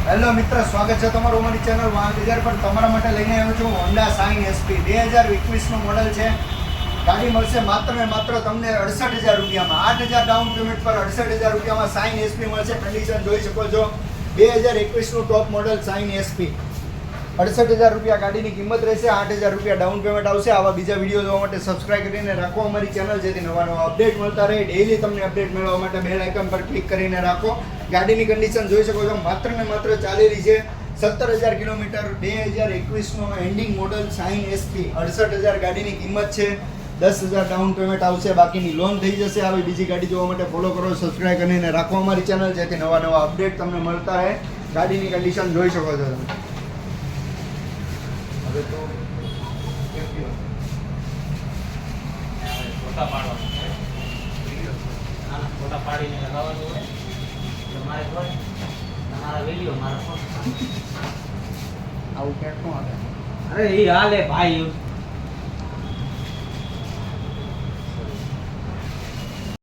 Hello મિત્ર, સ્વાગત છે તમારું અમારી ચેનલ વાહન બજાર પર. તમારા માટે લઈને આવ્યો છું હોન્ડા સાઇન એસપી 2021નું મોડલ છે. ગાડી મળશે માત્ર ને માત્ર તમને 68,000 રૂપિયામાં. 8,000 ડાઉન પેમેન્ટ પર 68,000 રૂપિયામાં સાઇન એસપી મળશે. કન્ડિશન જોઈ શકો છો. 2021નું ટોપ મોડલ સાઇન એસપી 68,000 રૂપિયા ગાડીની કિંમત રહેશે. 8,000 રૂપિયા ડાઉન પેમેન્ટ આવશે. આવા બીજા વિડીયો જોવા માટે સબસ્ક્રાઇબ કરીને રાખો અમારી ચેનલ, જેથી નવા અપડેટ મળતા રહે. ડેઈલી તમને અપડેટ મેળવવા માટે બેલ આઇકન પર ક્લિક કરીને રાખો. ગાડીની કન્ડિશન જોઈ શકો છો. માત્ર ને માત્ર ચાલેલી છે 17,000 કિલોમીટર. 2021નો એન્ડિંગ મોડલ સાઇન એસપી 68,000 ગાડીની કિંમત છે. 10,000 ડાઉન પેમેન્ટ આવશે, બાકીની લોન થઈ જશે. આવી બીજી ગાડી જોવા માટે ફોલો કરો, સબસ્ક્રાઇબ કરીને રાખો અમારી ચેનલ, જેથી નવા અપડેટ તમને મળતા રહે. ગાડીની કન્ડિશન જોઈ શકો છો તમે. હવે તો ફોટા પાડવાનું છે. નાના ફોટા પાડીને લગાવવાનું હોય. તમારે હોય તમારા વિડીયો મારા ફોન આવું ક્યાંક ન આવે. અરે એ હાલે ભાઈ.